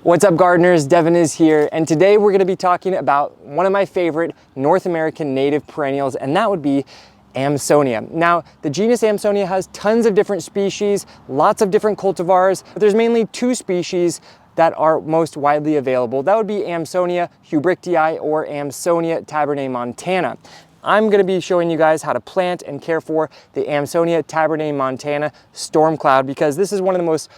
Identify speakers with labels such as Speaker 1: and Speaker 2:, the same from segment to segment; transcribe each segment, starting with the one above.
Speaker 1: What's up, gardeners? Devin is here, and today we're going to be talking about one of my favorite North American native perennials, and that would be Amsonia. Now, the genus Amsonia has tons of different species, lots of different cultivars, but there's mainly two species that are most widely available. That would be Amsonia hubrichtii or Amsonia tabernaemontana. I'm going to be showing you guys how to plant and care for the Amsonia tabernaemontana storm cloud, because this is one of the most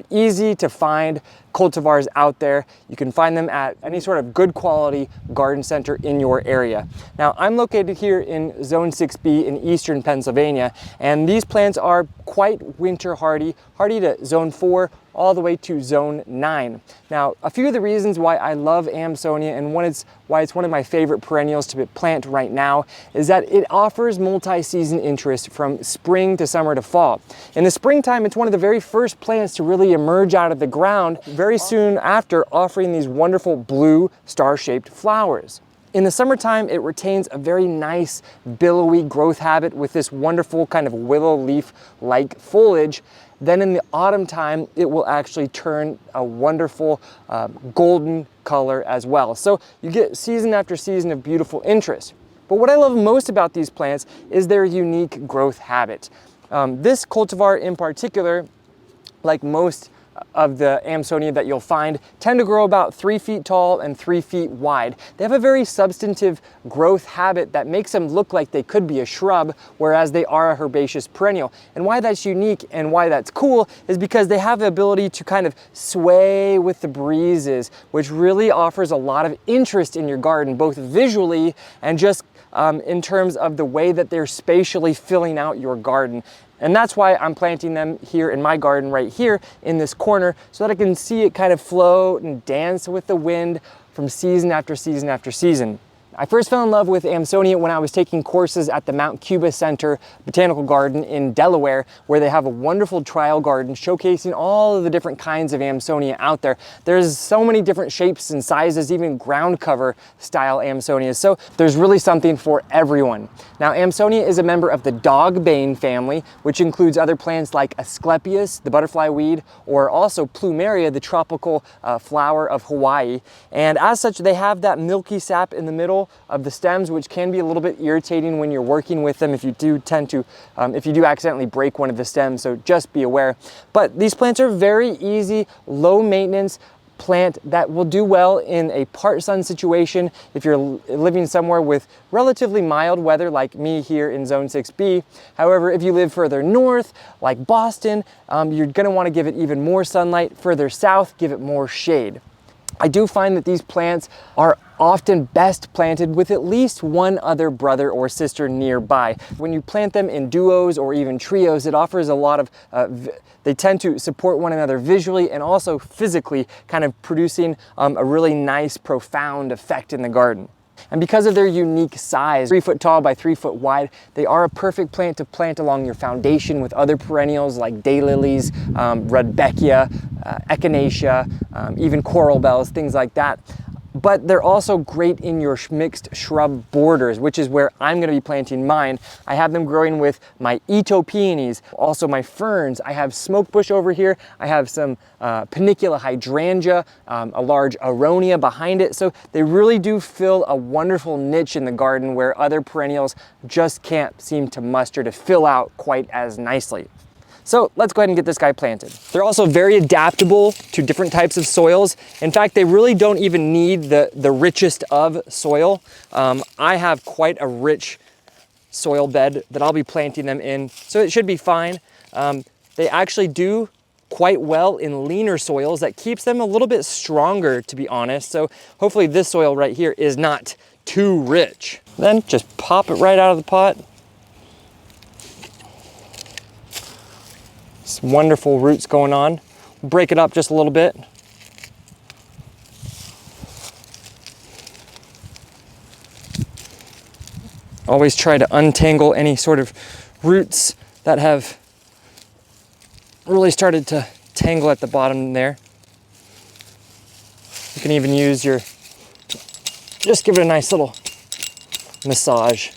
Speaker 1: easy to find cultivars out there. You can find them at any sort of good quality garden center in your area. Now, I'm located here in Zone 6B in eastern Pennsylvania, and these plants are quite winter hardy to Zone 4 all the way to Zone 9. Now, a few of the reasons why I love Amsonia and why it's one of my favorite perennials to plant right now is that it offers multi-season interest from spring to summer to fall. In the springtime, it's one of the very first plants to really emerge out of the ground, very soon after offering these wonderful blue star-shaped flowers. In the summertime, it retains a very nice billowy growth habit with this wonderful kind of willow leaf-like foliage. Then in the autumn time, it will actually turn a wonderful golden color as well. So you get season after season of beautiful interest. But what I love most about these plants is their unique growth habit. This cultivar in particular, like most of the Amsonia that you'll find, tend to grow about 3 feet tall and 3 feet wide. They have a very substantive growth habit that makes them look like they could be a shrub, whereas they are a herbaceous perennial. And why that's unique and why that's cool is because they have the ability to kind of sway with the breezes, which really offers a lot of interest in your garden, both visually and just in terms of the way that they're spatially filling out your garden. And that's why I'm planting them here in my garden right here in this corner, so that I can see it kind of float and dance with the wind from season after season after season. I first fell in love with Amsonia when I was taking courses at the Mount Cuba Center Botanical Garden in Delaware, where they have a wonderful trial garden showcasing all of the different kinds of Amsonia out there. There's so many different shapes and sizes, even ground cover style Amsonias, so there's really something for everyone. Now, Amsonia is a member of the dogbane family, which includes other plants like Asclepias, the butterfly weed, or also Plumeria, the tropical flower of Hawaii. And as such, they have that milky sap in the middle of the stems, which can be a little bit irritating when you're working with them if you do accidentally break one of the stems, so just be aware. But these plants are very easy, low maintenance plant that will do well in a part sun situation if you're living somewhere with relatively mild weather like me here in Zone 6B. However, if you live further north, like Boston, you're going to want to give it even more sunlight. Further south, give it more shade. I do find that these plants are often best planted with at least one other brother or sister nearby. When you plant them in duos or even trios, it offers a lot of, they tend to support one another visually and also physically, kind of producing a really nice, profound effect in the garden. And because of their unique size, 3 foot tall by 3 foot wide, they are a perfect plant to plant along your foundation with other perennials like daylilies, rudbeckia, echinacea, even coral bells, things like that. But they're also great in your mixed shrub borders, which is where I'm going to be planting mine. I have them growing with my Ito peonies, also my ferns. I have smoke bush over here. I have some panicula hydrangea, a large aronia behind it. So they really do fill a wonderful niche in the garden where other perennials just can't seem to muster to fill out quite as nicely. So let's go ahead and get this guy planted. They're also very adaptable to different types of soils. In fact, they really don't even need the richest of soil. I have quite a rich soil bed that I'll be planting them in, so it should be fine. They actually do quite well in leaner soils. That keeps them a little bit stronger, to be honest. So hopefully this soil right here is not too rich. Then just pop it right out of the pot. Some wonderful roots going on. Break it up just a little bit. Always try to untangle any sort of roots that have really started to tangle at the bottom there. You can even use just give it a nice little massage.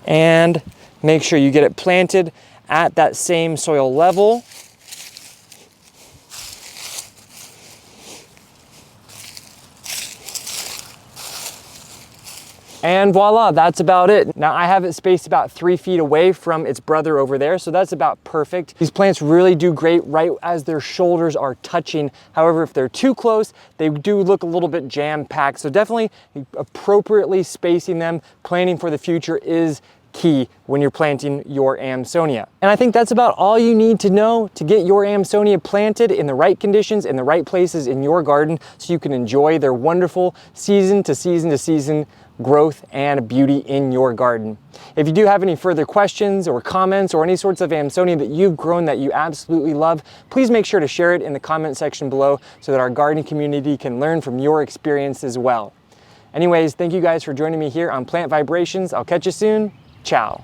Speaker 1: And make sure you get it planted at that same soil level. And voila, that's about it. Now I have it spaced about 3 feet away from its brother over there, so that's about perfect. These plants really do great right as their shoulders are touching. However, if they're too close, they do look a little bit jam-packed. So definitely appropriately spacing them, planning for the future is key when you're planting your Amsonia. And I think that's about all you need to know to get your Amsonia planted in the right conditions, in the right places in your garden, so you can enjoy their wonderful season to season to season growth and beauty in your garden. If you do have any further questions or comments or any sorts of Amsonia that you've grown that you absolutely love, please make sure to share it in the comment section below so that our gardening community can learn from your experience as well. Anyways, thank you guys for joining me here on Plant Vibrations. I'll catch you soon. Ciao.